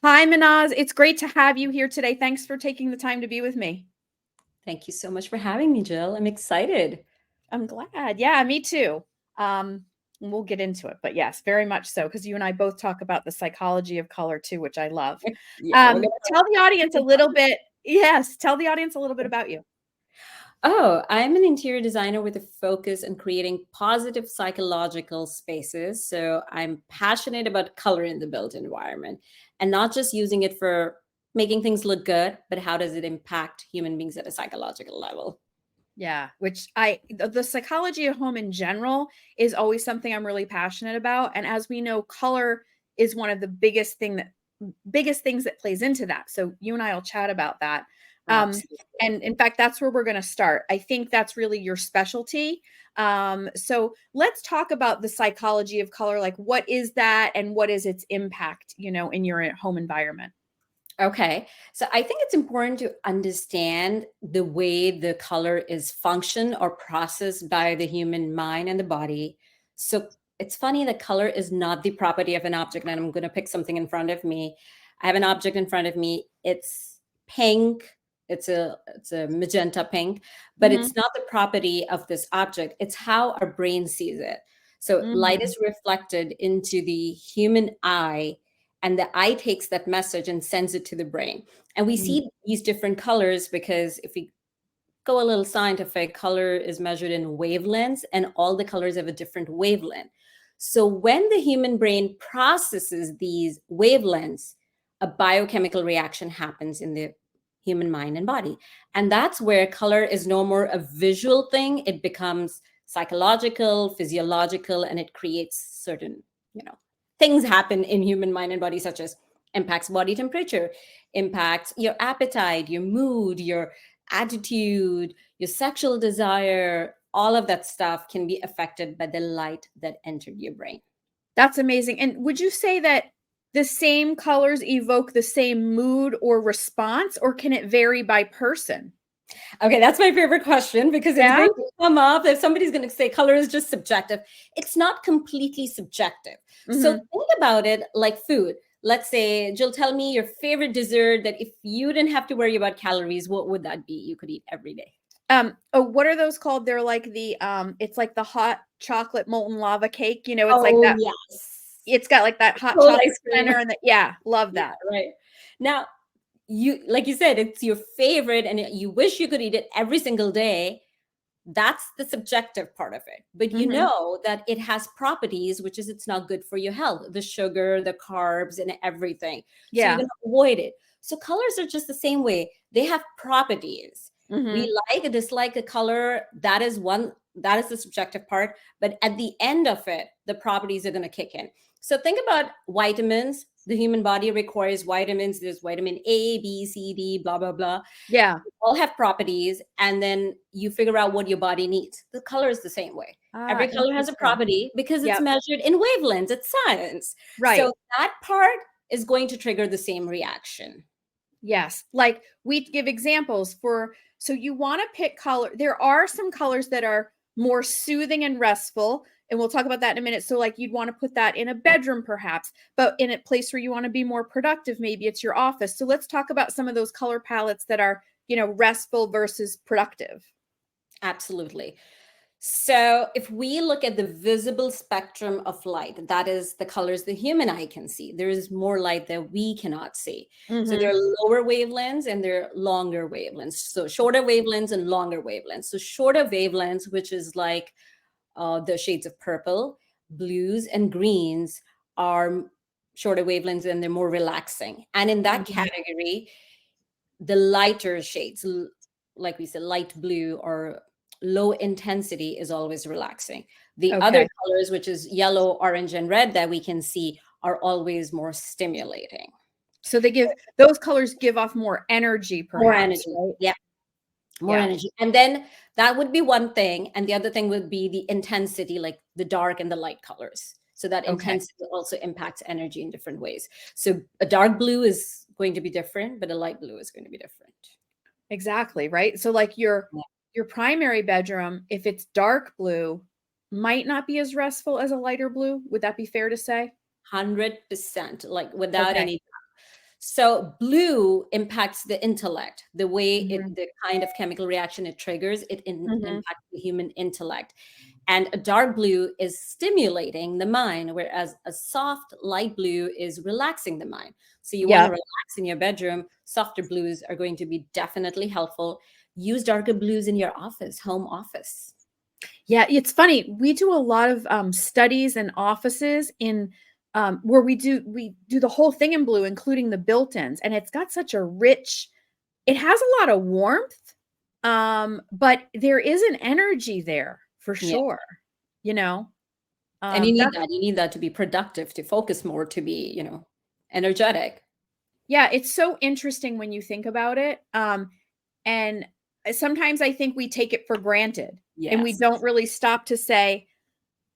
Hi, Mehnaz. It's great to have you here today. Thanks for taking the time to be with me. Thank you so much for having me, Jill. I'm excited. I'm glad. Yeah, me too. We'll get into it, but yes, very much so, because you and I both talk about the psychology of color too, which I love. Yeah, we're gonna Tell the audience a little bit. Yes, tell the audience a little bit about you. Oh, I'm an interior designer with a focus on creating positive psychological spaces. So I'm passionate about color in the built environment and not just using it for making things look good, but how does it impact human beings at a psychological level? Yeah, which the psychology of home in general is always something I'm really passionate about. And as we know, color is one of the biggest things that plays into that. So you and I will chat about that. Absolutely. And in fact, that's where we're going to start. I think that's really your specialty. So let's talk about the psychology of color. Like, what is that, and what is its impact, in your home environment? Okay. So I think it's important to understand the way the color is functioned or processed by the human mind and the body. So it's funny that color is not the property of an object. And I'm going to pick something in front of me. I have an object in front of me. It's pink. It's a magenta pink, but Hmm. it's not the property of this object. It's how our brain sees it. So light Hmm. is reflected into the human eye, and the eye takes that message and sends it to the brain. And we Hmm. see these different colors because if we go a little scientific, color is measured in wavelengths, and all the colors have a different wavelength. So when the human brain processes these wavelengths, a biochemical reaction happens in the human mind and body. And that's where color is no more a visual thing, it becomes psychological, physiological, and it creates certain, things happen in human mind and body, such as impacts body temperature, impacts your appetite, your mood, your attitude, your sexual desire. All of that stuff can be affected by the light that entered your brain. That's amazing. And would you say that the same colors evoke the same mood or response, or can it vary by person? Okay, that's my favorite question because it's Yeah. going to come up if somebody's going to say color is just subjective. It's not completely subjective. So Hmm. think about it like food. Let's say, Jill, tell me your favorite dessert that if you didn't have to worry about calories, what would that be? You could eat every day. Oh, what are those called? They're like it's like the hot chocolate molten lava cake. It's like Oh, that. yes. It's got like that hot Cold chocolate ice cream. center, and yeah, love Yeah, that. right. Now, you like you said, it's your favorite and you wish you could eat it every single day. That's the subjective part of it. But you Hmm. know that it has properties, which is it's not good for your health, the sugar, the carbs, and everything. So you're Yeah. going to avoid it. So colors are just the same way. They have properties. Hmm. We like, dislike a color. That is the subjective part. But at the end of it, the properties are going to kick in. So think about vitamins. The human body requires vitamins. There's vitamin A, B, C, D, blah, blah, blah, Yeah. all have properties, and then you figure out what your body needs. The color is the same way. Ah, Every color has a interesting. property because it's Yep. measured in wavelengths. It's science. Right. So that part is going to trigger the same reaction. Yes. Like we give examples so you want to pick color. There are some colors that are more soothing and restful, and we'll talk about that in a minute. So like you'd want to put that in a bedroom perhaps, but in a place where you want to be more productive, maybe it's your office. So let's talk about some of those color palettes that are, restful versus productive. Absolutely. So if we look at the visible spectrum of light, that is the colors the human eye can see. There is more light that we cannot see. So there Mhm. are lower wavelengths and there are longer wavelengths. So shorter wavelengths and longer wavelengths. So shorter wavelengths, which is like the shades of purple, blues, and greens, are shorter wavelengths and they're more relaxing. And in that Mhm. category, the lighter shades, like we said, light blue or low intensity, is always relaxing. The other Okay. colors, which is yellow, orange, and red, that we can see, are always more stimulating. So those colors give off more energy More perhaps, energy. right? Yeah, more Yeah. energy. And then that would be one thing. And the other thing would be the intensity, like the dark and the light colors. So that Okay. intensity also impacts energy in different ways. So a dark blue is going to be different, but a light blue is going to be different. Exactly, right? So like your primary bedroom, if it's dark blue, might not be as restful as a lighter blue. Would that be fair to say? 100%, like without Okay. any. So blue impacts the intellect, the way Mhm. the kind of chemical reaction it triggers, Mhm. impacts the human intellect. And a dark blue is stimulating the mind, whereas a soft light blue is relaxing the mind. So you want to Yeah. relax in your bedroom, softer blues are going to be definitely helpful. Use darker blues in your office, home office. Yeah, it's funny. We do a lot of studies and offices in where we do the whole thing in blue, including the built-ins, and it's got such a rich. It has a lot of warmth, but there is an energy there for Yeah. sure. You know, And you need that's that. You need that to be productive, to focus more, to be, energetic. yeah. It's so interesting when you think about it. And sometimes I think we take it for granted, and we Yes. don't really stop to say,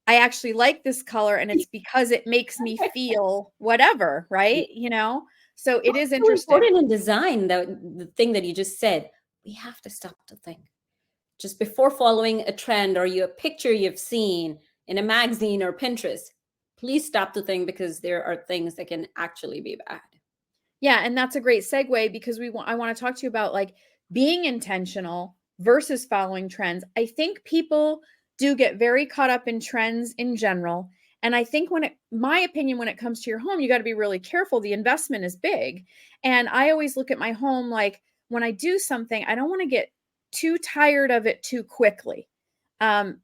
I actually like this color and it's because it makes me feel whatever, right? So it is What's so interesting. important in design, the thing that you just said, we have to stop to think. Just before following a trend or a picture you've seen in a magazine or Pinterest, please stop to think, because there are things that can actually be bad. Yeah, and that's a great segue because I want to talk to you about like being intentional versus following trends. I think people do get very caught up in trends in general. And I think my opinion, when it comes to your home, you got to be really careful. The investment is big. And I always look at my home like when I do something, I don't want to get too tired of it too quickly. Um,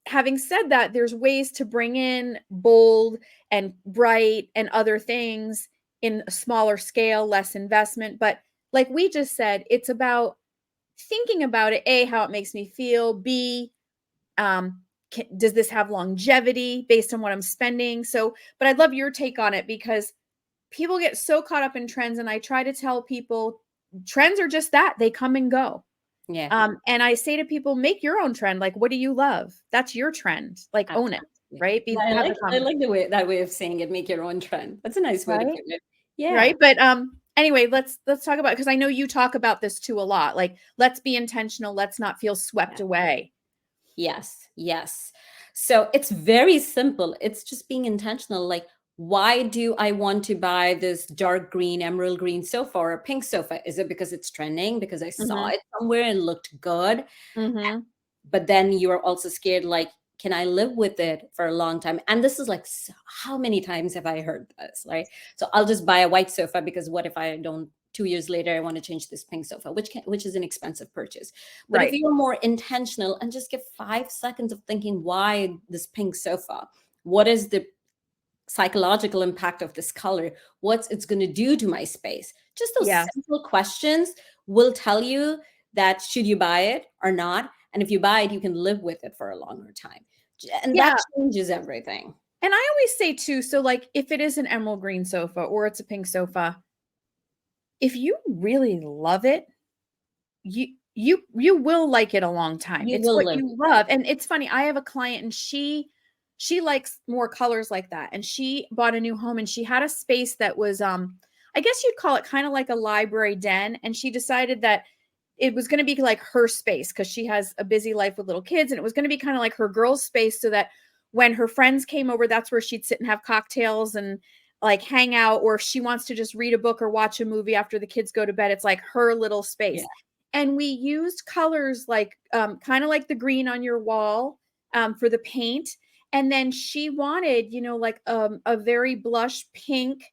Having said that, there's ways to bring in bold and bright and other things in a smaller scale, less investment. But like we just said, it's about thinking about it. A, how it makes me feel. B, um, does this have longevity based on what I'm spending? So, but I'd love your take on it because people get so caught up in trends. And I try to tell people trends are just that, they come and go. Yeah. And I say to people, make your own trend. Like, what do you love? That's your trend. Like, own it, Absolutely. right? Yeah, I Have like the I confidence, like that way of saying it, make your own trend. That's a nice way to right? put it. Yeah. Right. But anyway, let's talk about because I know you talk about this too a lot. Like, let's be intentional. Let's not feel swept Yeah. away. Yes, yes. So it's very simple. It's just being intentional. Like, why do I want to buy this dark green, emerald green sofa or a pink sofa? Is it because it's trending? Because I saw Mm-hmm. it somewhere and looked good? Mm-hmm. But then you are also scared, like, can I live with it for a long time? And this is like, how many times have I heard this, right? So I'll just buy a white sofa, because what if I don't, 2 years later I want to change this pink sofa, which is an expensive purchase. But if Right. you're more intentional and just give 5 seconds of thinking, why this pink sofa? What is the psychological impact of this color? What's it's going to do to my space? Just those Yes. simple questions will tell you that should you buy it or not. And if you buy it, you can live with it for a longer time. And that Yeah. changes everything. And I always say too, so like if it is an emerald green sofa or it's a pink sofa, if you really love it, you will like it a long time. You It's will what live you with love. And it's funny, I have a client and she likes more colors like that. And she bought a new home and she had a space that was I guess you'd call it kind of like a library den. And she decided that it was going to be like her space because she has a busy life with little kids. And it was going to be kind of like her girls' space so that when her friends came over, that's where she'd sit and have cocktails and like hang out. Or if she wants to just read a book or watch a movie after the kids go to bed, it's like her little it. space. And we used colors like kind of like the green on your wall for the paint. And then she wanted, like a very blush pink,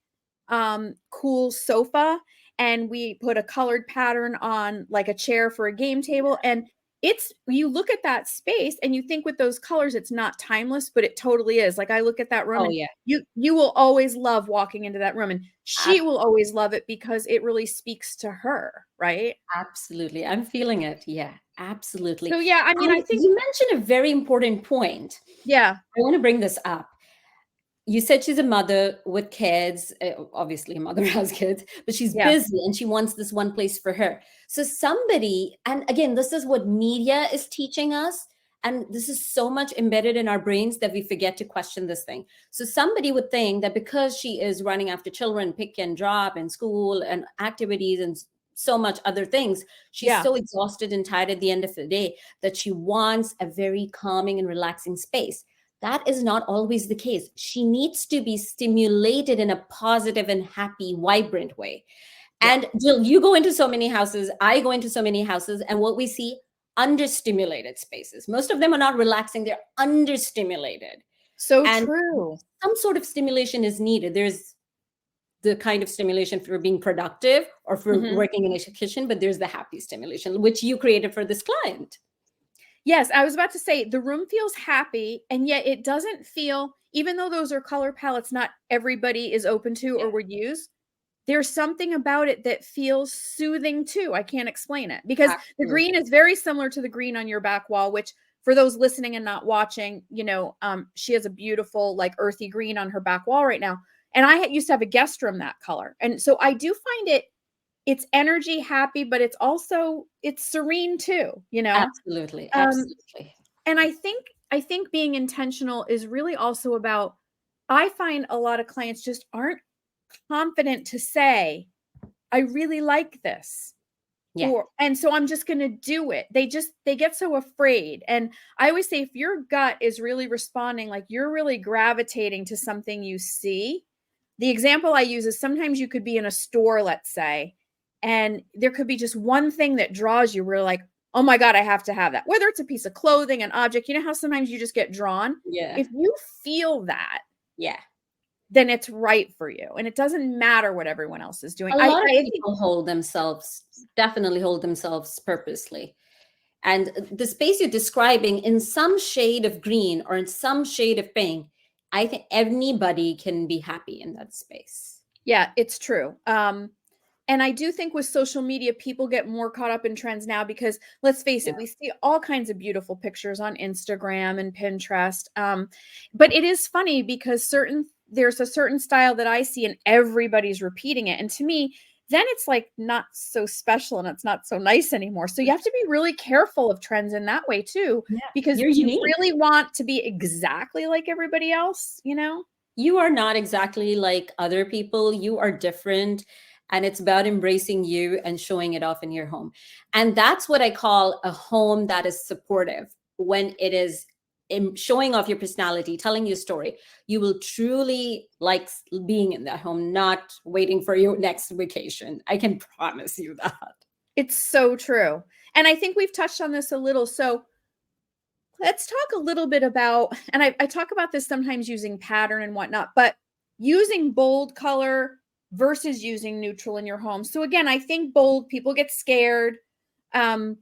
cool sofa. And we put a colored pattern on like a chair for a game table. And you look at that space and you think with those colors, it's not timeless, but it totally is. Like I look at that room Oh and yeah. you will always love walking into that room and she will always love it because it really speaks to her, right? Absolutely. I'm feeling it. Yeah, absolutely. So yeah, I mean, I And think you mentioned a very important point. yeah, I want to bring this up. You said she's a mother with kids. Obviously, a mother has kids, but she's yeah, busy and she wants this one place for her. So, somebody, and again, this is what media is teaching us. And this is so much embedded in our brains that we forget to question this thing. So, somebody would think that because she is running after children, pick and drop, and school and activities and so much other things, she's yeah, so exhausted and tired at the end of the day that she wants a very calming and relaxing space. That is not always the case. She needs to be stimulated in a positive and happy, vibrant way. Yeah. And Jill, you go into so many houses, I go into so many houses, and what we see, understimulated spaces. Most of them are not relaxing, they're understimulated. So And true. some sort of stimulation is needed. There's the kind of stimulation for being productive or for Mhm. working in a kitchen, but there's the happy stimulation, which you created for this client. Yes, I was about to say the room feels happy, and yet it doesn't feel, even though those are color palettes not everybody is open to Yeah, or would use, there's something about it that feels soothing too. I can't explain it because the green absolutely. is very similar to the green on your back wall, which for those listening and not watching, she has a beautiful like earthy green on her back wall right now. And I used to have a guest room that color. And so I do find it's energy happy, but it's serene too. Absolutely. Um, Absolutely. and I think being intentional is really also about, I find a lot of clients just aren't confident to say, I really like this. Yeah. And so I'm just going to do it. They get so afraid. And I always say, if your gut is really responding, like you're really gravitating to something you see. The example I use is sometimes you could be in a store, let's say, and there could be just one thing that draws you. We're like, oh my God, I have to have that. Whether it's a piece of clothing, an object, you know how sometimes you just get drawn? Yeah. If you feel that, Yeah. then it's right for you. And it doesn't matter what everyone else is doing. A I lot of think, people definitely hold themselves purposely. And the space you're describing in some shade of green or in some shade of pink, I think anybody can be happy in that space. yeah, it's true. And I do think with social media, people get more caught up in trends now because let's face Yeah. it, we see all kinds of beautiful pictures on Instagram and Pinterest. But it is funny because there's a certain style that I see and everybody's repeating it. And to me, then it's like not so special and it's not so nice anymore. So you have to be really careful of trends in that way too, Yeah. because You're do you unique. really want to be exactly like everybody else? You are not exactly like other people. You are different. And it's about embracing you and showing it off in your home. And that's what I call a home that is supportive. When it is showing off your personality, telling your story, you will truly like being in that home, not waiting for your next vacation. I can promise you that. It's so true. And I think we've touched on this a little. So let's talk a little bit about, and I talk about this sometimes using pattern and whatnot, but using bold color versus using neutral in your home. So again, I think bold, people get scared. Um,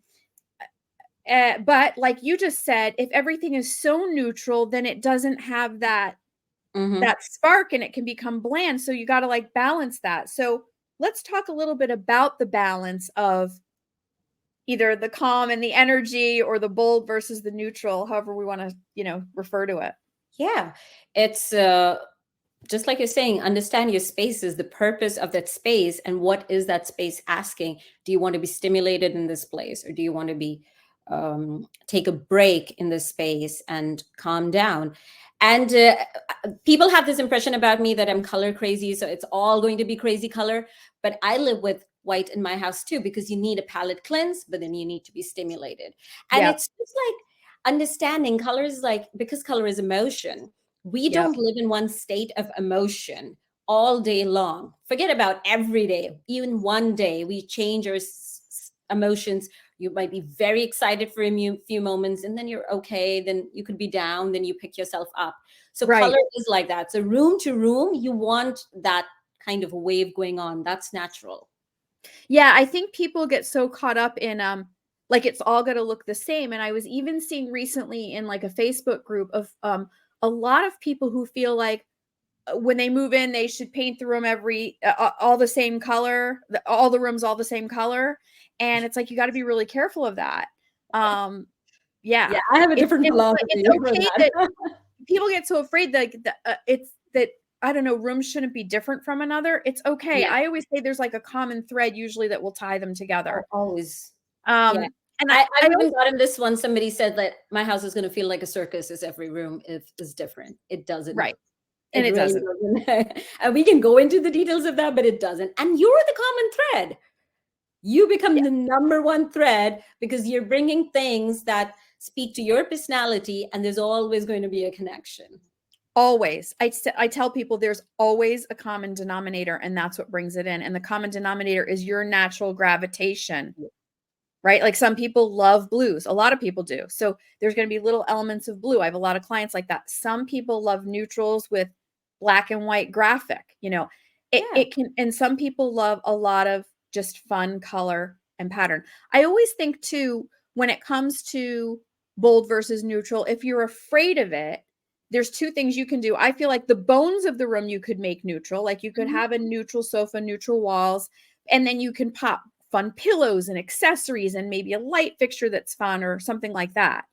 but like you just said, if everything is so neutral, then it doesn't have Mhm. that spark and it can become bland. So you got to like balance that. So let's talk a little bit about the balance of either the calm and the energy or the bold versus the neutral, however we want to refer to it. Yeah. It's just like you're saying, understand your spaces, the purpose of that space, and what is that space asking. Do you want to be stimulated in this place, or do you want to be take a break in this space and calm down? And people have this impression about me that I'm color crazy, so it's all going to be crazy color. But I live with white in my house too, because you need a palette cleanse, but then you need to be stimulated. And Yep. it's just like understanding colors, like, because color is emotion. We Yep. don't live in one state of emotion all day long. Forget about every day. Even one day, we change our emotions. You might be very excited for a few moments, and then you're okay. Then you could be down, then you pick yourself up. So Right. color is like that. So room to room, you want that kind of wave going on. That's natural. Yeah, I think people get so caught up in like it's all going to look the same, and I was even seeing recently in like a Facebook group of a lot of people who feel like when they move in they should paint the room all the same color, all the rooms all the same color, and it's like you got to be really careful of that. Um Yeah, yeah. I have a different It's philosophy for okay that that. people get so afraid that it's that I don't know, rooms shouldn't be different from another. It's okay. Yeah, I always say there's like a common thread usually that will tie them together. always. Yeah. And I've I even also, gotten this one. Somebody said that my house is going to feel like a circus as every room is different. It doesn't. right. And It it really doesn't. doesn't. And we can go into the details of that, but it doesn't. And you're the common thread. You become Yeah. the number one thread because you're bringing things that speak to your personality, and there's always going to be a connection. Always. I tell people there's always a common denominator, and that's what brings it in. And the common denominator is your natural gravitation, right? Like some people love blues. A lot of people do. So there's going to be little elements of blue. I have a lot of clients like that. Some people love neutrals with black and white graphic, Yeah. it can, and some people love a lot of just fun color and pattern. I always think too, when it comes to bold versus neutral, if you're afraid of it, there's two things you can do. I feel like the bones of the room you could make neutral. Like you could Mhm. have a neutral sofa, neutral walls, and then you can pop fun pillows and accessories and maybe a light fixture that's fun or something like that.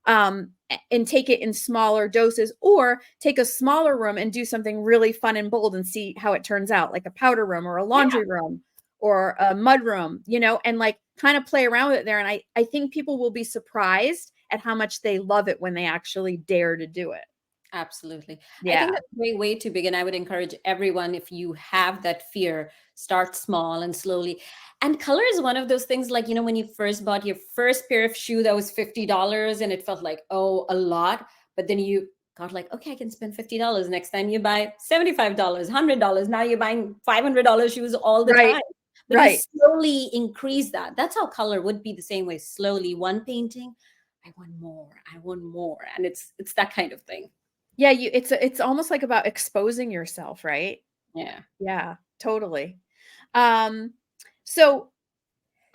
And take it in smaller doses, or take a smaller room and do something really fun and bold and see how it turns out, like a powder room or a Yeah. laundry room or a mud room, and like kind of play around with it there. And I think people will be surprised at how much they love it when they actually dare to do it. Absolutely. I think Yeah. that's a great way to begin. I would encourage everyone, if you have that fear, start small and slowly. And color is one of those things, like, when you first bought your first pair of shoe that was $50 and it felt like, oh, a lot. But then you got like, okay, I can spend $50. Next time you buy $75, $100. Now you're buying $500 shoes all the Right. time. But you Right. slowly increase that. That's how color would be the same way. Slowly, one painting, I want more, I want more. And it's that kind of thing. Yeah, it's almost like about exposing yourself, right? Yeah. Yeah, totally. Um, so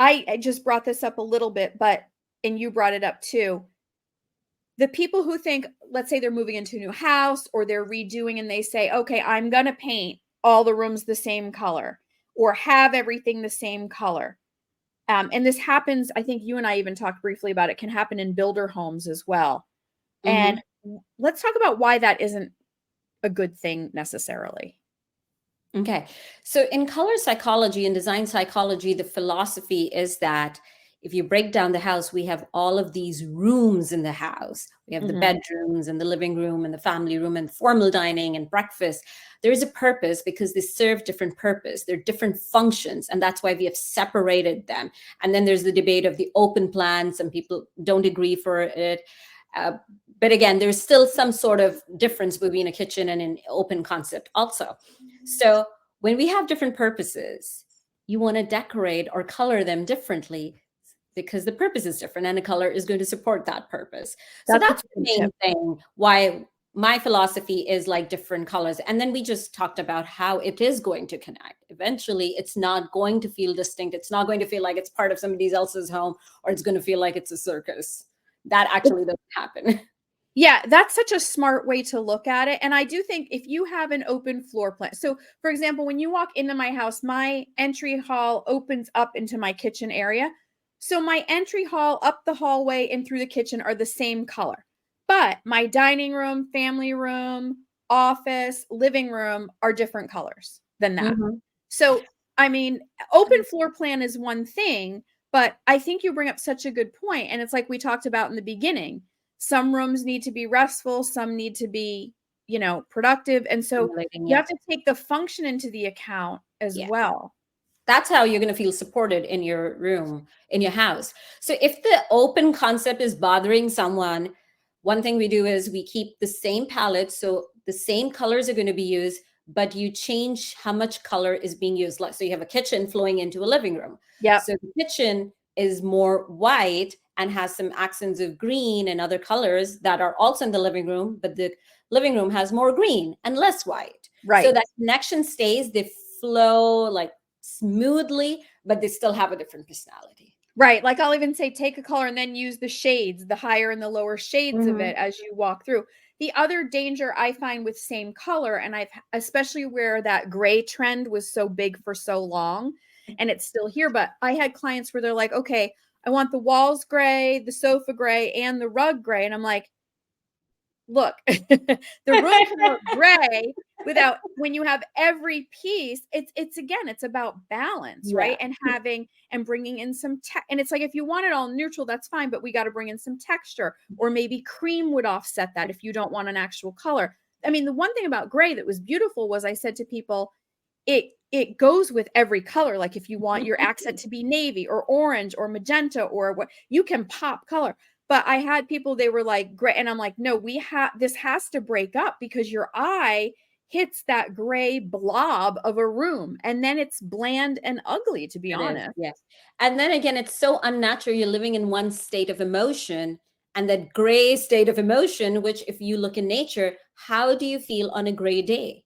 I just brought this up a little bit, but and you brought it up too. The people who think, let's say they're moving into a new house or they're redoing and they say, okay, I'm going to paint all the rooms the same color or have everything the same color. And this happens, I think you and I even talked briefly about it, can happen in builder homes as well. And Mhm. let's talk about why that isn't a good thing necessarily. Okay. So in color psychology and design psychology, the philosophy is that if you break down the house, we have all of these rooms in the house. We have the Mhm. bedrooms and the living room and the family room and formal dining and breakfast. There is a purpose because they serve different purpose. They're different functions. And that's why we have separated them. And then there's the debate of the open plan. Some people don't agree for it. Uh, but again, there's still some sort of difference between a kitchen and an open concept also. So when we have different purposes, you want to decorate or color them differently because the purpose is different and the color is going to support that purpose. So That's a that's the good main tip. thing why my philosophy is like different colors. And then we just talked about how it is going to connect. Eventually, it's not going to feel distinct. It's not going to feel like it's part of somebody else's home, or it's going to feel like it's a circus. That actually doesn't happen. Yeah, that's such a smart way to look at it. And I do think if you have an open floor plan. So, for example, when you walk into my house, my entry hall opens up into my kitchen area. So, my entry hall, up the hallway, and through the kitchen are the same color. But my dining room, family room, office, living room are different colors than that. Mhm. So, I mean, open floor plan is one thing, but I think you bring up such a good point. And it's like we talked about in the beginning, some rooms need to be restful, some need to be, productive. And so Stimulating, you have yes. to take the function into the account as Yes. well. That's how you're going to feel supported in your room, in your house. So if the open concept is bothering someone, one thing we do is we keep the same palette. So the same colors are going to be used, but you change how much color is being used. Like, so you have a kitchen flowing into a living room. Yep. So the kitchen is more white and has some accents of green and other colors that are also in the living room, but the living room has more green and less white. So Right. that connection stays, they flow like smoothly, but they still have a different personality. Right. Like I'll even say take a color and then use the shades, the higher and the lower shades of Mhm. it as you walk through. The other danger I find with same color, and especially where that gray trend was so big for so long and it's still here, but I had clients where they're like, okay, I want the walls gray, the sofa gray, and the rug gray. And I'm like, look, the room can look gray without, when you have every piece, it's again, it's about balance, Yeah. right? And having and bringing in some tech. And it's like if you want it all neutral, that's fine, but we got to bring in some texture, or maybe cream would offset that if you don't want an actual color. I mean, the one thing about gray that was beautiful was I said to people, it goes with every color. Like if you want your accent to be navy or orange or magenta or what, you can pop color. But I had people, they were like, gray. And I'm like, no, this has to break up because your eye hits that gray blob of a room. And then it's bland and ugly, to be It is, honest. yes. And then again, it's so unnatural. You're living in one state of emotion, and that gray state of emotion, which if you look in nature, how do you feel on a gray day?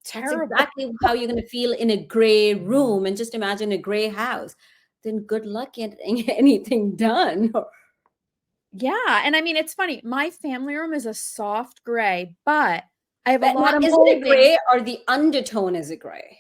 That's Terrible. exactly how you're going to feel in a gray room. And just imagine a gray house. Then good luck getting anything done. Yeah. And I mean, it's funny. My family room is a soft gray, but I have a But now, lot of is it a molding. gray or the undertone is a gray?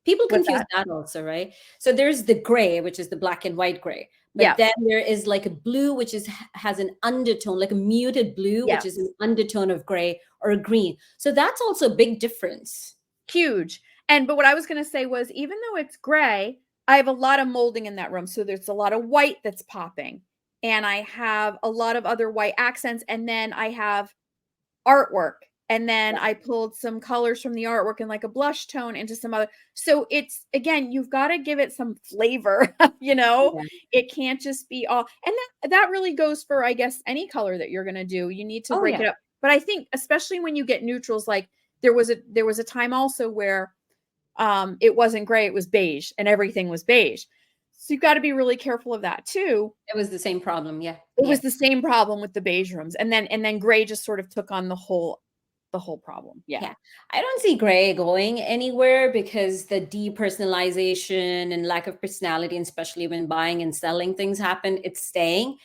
People What's confuse that? that also, right? So there's the gray, which is the black and white gray. But Yeah. then there is like a blue, which has an undertone, like a muted blue, which is an Yes. undertone of gray, or a green. So that's also a big difference. Huge. But what I was going to say was, even though it's gray, I have a lot of molding in that room. So there's a lot of white that's popping. And I have a lot of other white accents. And then I have artwork. And then I pulled some colors from the artwork and like a blush tone into some other. So it's, again, you've got to give it some flavor, Yeah. It can't just be all. And that really goes for, I guess, any color that you're going to do. You need to Oh, break yeah. it up. But I think, especially when you get neutrals, like there was a time also where it wasn't gray, it was beige, and everything was beige. So you've got to be really careful of that too. It was the same problem. Yeah. It Yeah. was the same problem with the beige rooms. And then gray just sort of took on the whole problem. Yeah. Yeah. I don't see gray going anywhere because the depersonalization and lack of personality, and especially when buying and selling things happen, it's staying.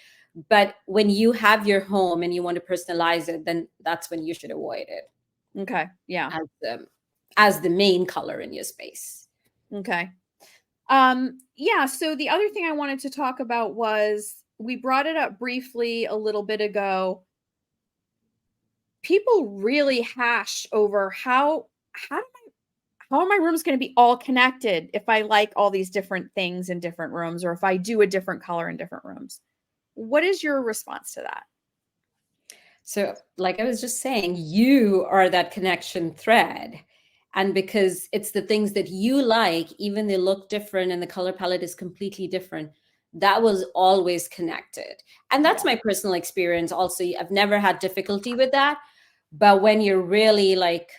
But when you have your home and you want to personalize it, then that's when you should avoid it Okay. Yeah. as the main color in your space. Okay. Yeah, so the other thing I wanted to talk about was, we brought it up briefly a little bit ago. People really hash over how do how are my rooms going to be all connected if I like all these different things in different rooms, or if I do a different color in different rooms. What is your response to that? So, like I was just saying, you are that connection thread. And because it's the things that you like, even they look different and the color palette is completely different, that was always connected. And that's Yeah. my personal experience. Also, I've never had difficulty with that. But when you're really like,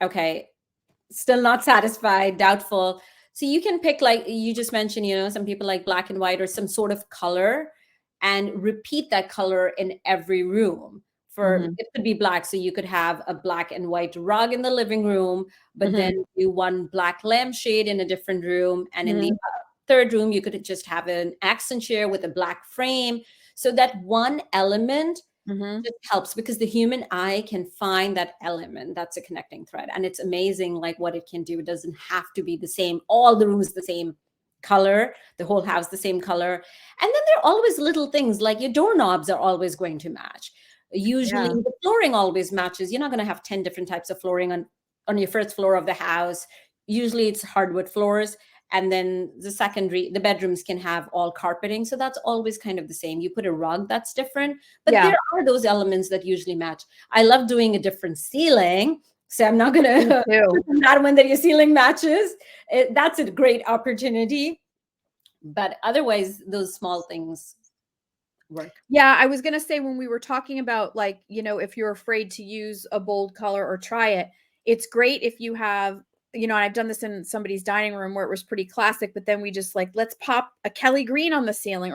okay, still not satisfied, doubtful. So you can pick, like you just mentioned, some people like black and white or some sort of color, and repeat that color in every room. For Mhm. it could be black, so you could have a black and white rug in the living room, but Mhm. then do one black lampshade in a different room, and in the Mhm. third room you could just have an accent chair with a black frame. So that one element Mhm. just helps, because the human eye can find that element. That's a connecting thread, and it's amazing like what it can do. It doesn't have to be the same, all the rooms the same color, the whole house the same color. And then there are always little things, like your doorknobs are always going to match. Usually Yeah. the flooring always matches. You're not going to have 10 different types of flooring on your first floor of the house. Usually it's hardwood floors, and then the bedrooms can have all carpeting, so that's always kind of the same. You put a rug, that's different, but Yeah. there are those elements that usually match. I love doing a different ceiling, so I'm not going Me to too. that one that your ceiling matches. That's a great opportunity, but otherwise those small things work. Yeah, I was gonna say, when we were talking about, like, if you're afraid to use a bold color or try it, it's great if you have, and I've done this in somebody's dining room where it was pretty classic, but then we just like, let's pop a Kelly green on the ceiling,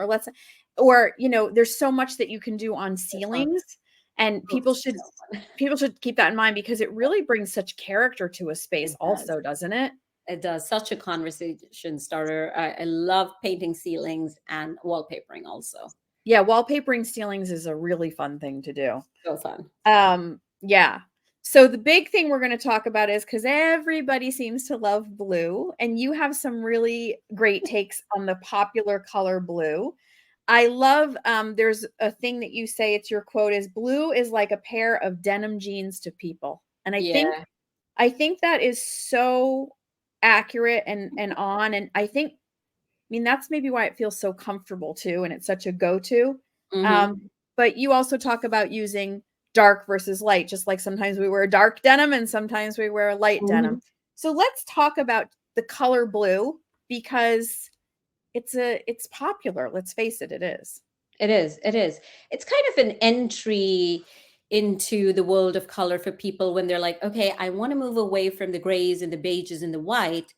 there's so much that you can do on It's fun. ceilings, and Oh, people should so fun. people should keep that in mind, because it really brings such character to a space It does. also, doesn't it? It does. Such a conversation starter. I love painting ceilings and wallpapering also. Yeah, wallpapering ceilings is a really fun thing to do. So fun. Yeah. So the big thing we're going to talk about is, because everybody seems to love blue, and you have some really great takes on the popular color blue. I love, there's a thing that you say, it's your quote, is blue is like a pair of denim jeans to people. And Yeah. I think that is so accurate and on. And that's maybe why it feels so comfortable too, and it's such a go-to. Hmm. But you also talk about using dark versus light, just like sometimes we wear dark denim and sometimes we wear light denim. Hmm. So let's talk about the color blue, because it's popular. Let's face it, it is. It is. It is. It's kind of an entry into the world of color for people when they're like, okay, I want to move away from the grays and the beiges and the white,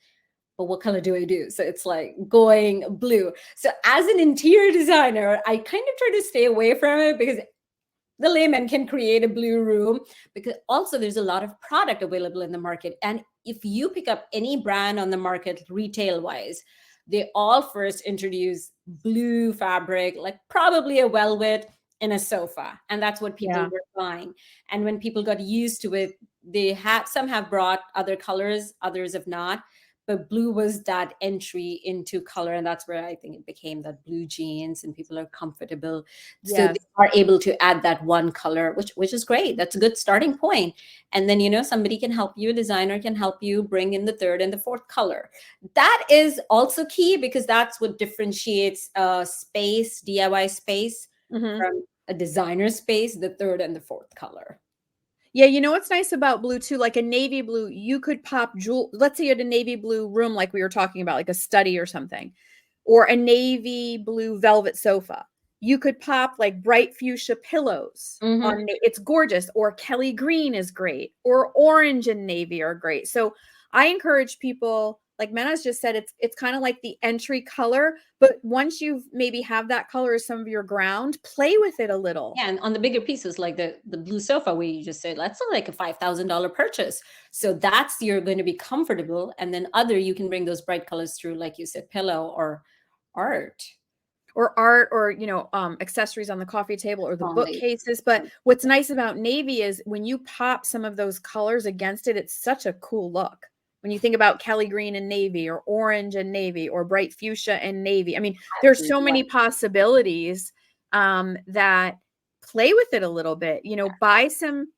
but what color do I do? So it's like going blue. So as an interior designer, I kind of try to stay away from it because the layman can create a blue room, because also there's a lot of product available in the market. And if you pick up any brand on the market retail wise, they all first introduce blue fabric, like probably a velvet in a sofa, and that's what people Yeah. were buying. And when people got used to it, they have some have brought other colors, others have not, but blue was that entry into color, and that's where I think it became that blue jeans and people are comfortable, so they Yes. are able to add that one color, which is great. That's a good starting point. And then, somebody can help you, a designer can help you bring in the third and the fourth color. That is also key, because that's what differentiates space, DIY space, Hmm. from a designer space, the third and the fourth color. Yeah, you know what's nice about blue too? Like a navy blue, you could pop jewel. Let's say you had a navy blue room, like we were talking about, like a study or something, or a navy blue velvet sofa. You could pop like bright fuchsia pillows Hmm. on it's gorgeous, or Kelly green is great, or orange and navy are great. So I encourage people, like Mena's just said, it's kind of like the entry color, but once you've maybe have that color as some of your ground, play with it a little. Yeah, and on the bigger pieces, like the blue sofa, where you just said that's like a $5,000 purchase. So that's you're going to be comfortable, and then other you can bring those bright colors through, like you said, pillow or art. Or art, or accessories on the coffee table or the Strongly. bookcases. But what's nice about navy is when you pop some of those colors against it, it's such a cool look. When you think about Kelly green and navy, or orange and navy, or bright fuchsia and navy, I mean, there's so many possibilities, that play with it a little bit. Buy some,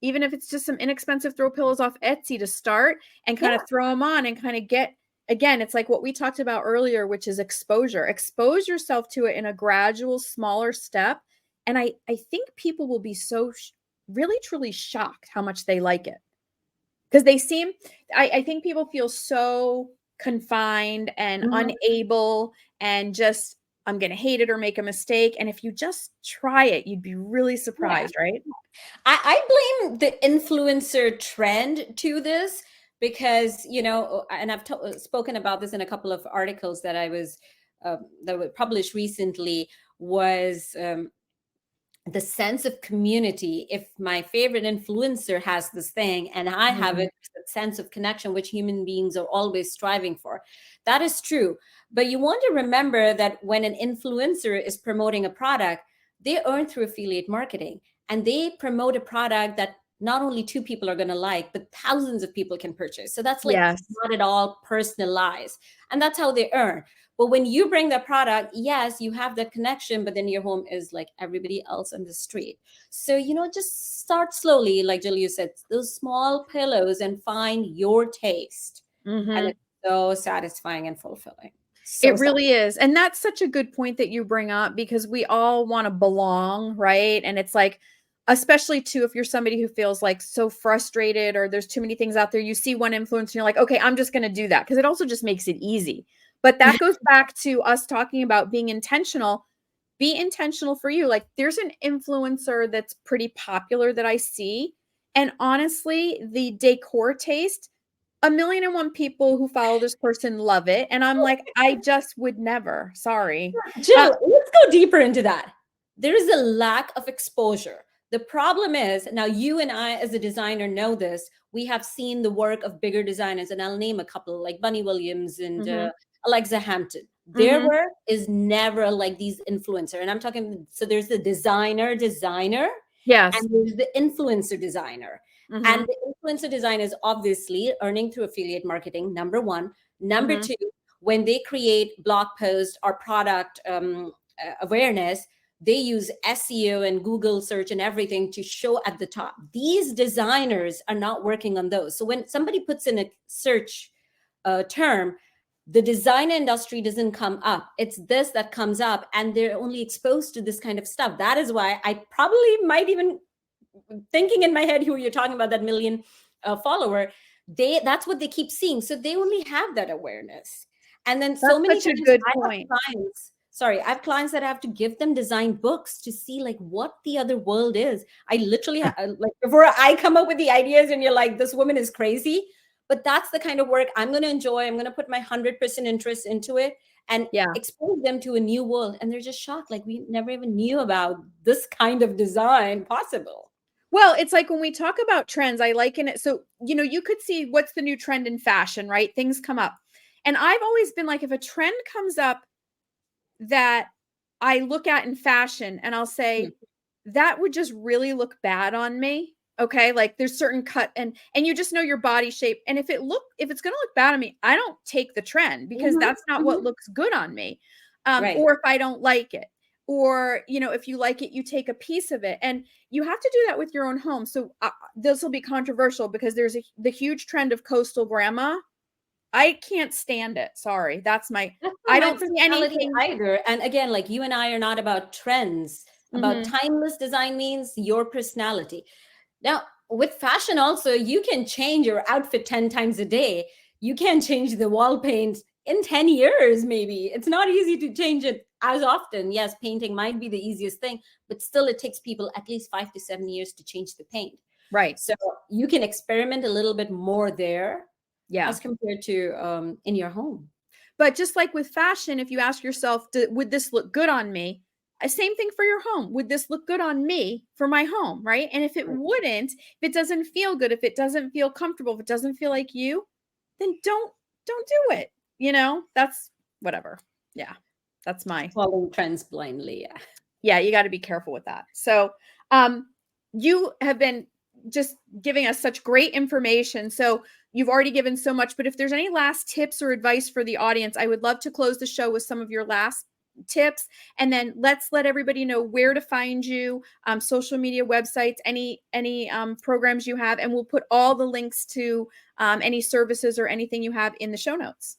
even if it's just some inexpensive throw pillows off Etsy to start, and kind Yeah, of throw them on and kind of get, again, it's like what we talked about earlier, which is exposure. Expose yourself to it in a gradual, smaller step. And I think people will be so really, truly shocked how much they like it. Because they seem, I think people feel so confined and mhm. unable, and just, I'm going to hate it or make a mistake. And if you just try it, you'd be really Yeah. surprised, right? I blame the influencer trend to this, because and I've spoken about this in a couple of articles that I was that were published recently. Was the sense of community. If my favorite influencer has this thing and I have Mhm. it, that sense of connection, which human beings are always striving for. That is true. But you want to remember that when an influencer is promoting a product, they earn through affiliate marketing, and they promote a product that not only two people are going to like, but thousands of people can purchase. So that's like Yes. not at all personalized. And that's how they earn. But when you bring the product, yes, you have that connection, but then your home is like everybody else on the street. So, just start slowly, like Julia said, those small pillows, and find your taste. And Mhm. it's so satisfying and fulfilling. So It satisfying. really is. And that's such a good point that you bring up, because we all want to belong, right? And it's like, especially too, if you're somebody who feels like so frustrated, or there's too many things out there, you see one influence and you're like, okay, I'm just going to do that, because it also just makes it easy. But that goes back to us talking about being intentional. Be intentional for you. Like, there's an influencer that's pretty popular that I see. And honestly, the decor taste, a million and one people who follow this person love it. And I'm like, I just would never. Sorry. Uh, Jill, let's go deeper into that. There is a lack of exposure. The problem is, now you and I, as a designer, know this. We have seen the work of bigger designers, and I'll name a couple like Bunny Williams and mhm, Alexa Hampton. Their mhm. work is never like these influencer. And I'm talking, so there's the designer, Yes. and there's the influencer designer. And Mhm, the influencer designer is obviously earning through affiliate marketing, number one. Number mhm. two, when they create blog posts or product awareness, they use SEO and Google search and everything to show at the top. These designers are not working on those. So when somebody puts in a search term, the design industry doesn't come up. It's this that comes up, and they're only exposed to this kind of stuff. That is why I probably might even, thinking in my head who you're talking about, that million follower, that's what they keep seeing, so they only have that awareness. And then so That's many such a times good I have point. clients Sorry, I have clients that I have to give them design books to see like what the other world is. I literally like before I come up with the ideas and you're like, this woman is crazy. But that's the kind of work I'm going to enjoy. I'm going to put my 100% interest into it and Yeah. expose them to a new world. And they're just shocked. Like, we never even knew about this kind of design possible. Well, it's like when we talk about trends, I liken it. So, you know, you could see what's the new trend in fashion, right? Things come up. And I've always been like, if a trend comes up that I look at in fashion and I'll say, that would just really look bad on me. Okay. Like there's certain cut and you just know your body shape. And if it's going to look bad on me, I don't take the trend because that's not what looks good on me. Right. Or if I don't like it, or, you know, if you like it, you take a piece of it, and you have to do that with your own home. So this will be controversial because there's the huge trend of coastal grandma. I can't stand it. Sorry. That's not I my don't see personality anything. either. And again, like, you and I are not about trends. About timeless design means your personality. Now, with fashion also, you can change your outfit 10 times a day. You can change the wall paint in 10 years, maybe. It's not easy to change it as often. Yes, painting might be the easiest thing, but still it takes people at least 5 to 7 years to change the paint. Right. So you can experiment a little bit more there, Yeah. as compared to in your home. But just like with fashion, if you ask yourself, would this look good on me? Same thing for your home. Would this look good on me for my home? Right. And if it wouldn't, if it doesn't feel good, if it doesn't feel comfortable, if it doesn't feel like you, then don't do it. You know, that's whatever. Yeah. That's my Following trends blindly. Yeah. Yeah, you got to be careful with that. So, you have been just giving us such great information. So, you've already given so much, but if there's any last tips or advice for the audience, I would love to close the show with some of your last tips, and then let's let everybody know where to find you, social media, websites, any programs you have, and we'll put all the links to any services or anything you have in the show notes.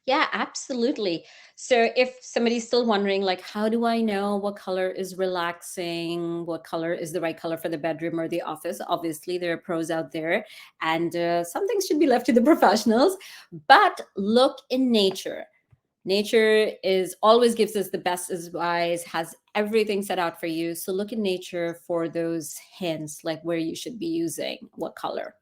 Yeah, absolutely. So if somebody's still wondering, like, how do I know what color is relaxing, what color is the right color for the bedroom or the office? Obviously, there are pros out there, and some things should be left to the professionals. But look in nature. Nature is always gives us the best advice, has everything set out for you. So look in nature for those hints, like where you should be using what color.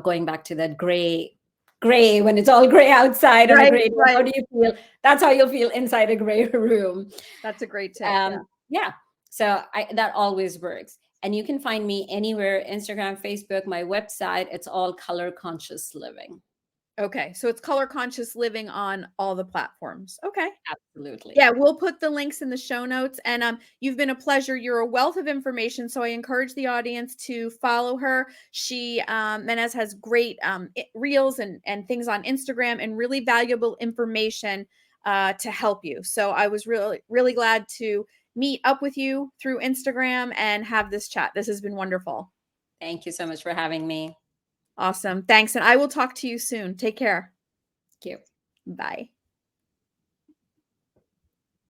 Going back to that gray when it's all gray outside on a gray day, how do you feel? That's how you'll feel inside a gray room. That's a great tip. Yeah. So that always works. And you can find me anywhere: Instagram, Facebook, my website. It's all Color Conscious Living. Okay. So it's Color Conscious Living on all the platforms. Okay. Absolutely. Yeah, we'll put the links in the show notes. And you've been a pleasure. You're a wealth of information. So I encourage the audience to follow her. She, Mehnaz, has great reels and things on Instagram and really valuable information to help you. So I was really, really glad to meet up with you through Instagram and have this chat. This has been wonderful. Thank you so much for having me. Awesome. Thanks. And I will talk to you soon. Take care. Thank you. Bye.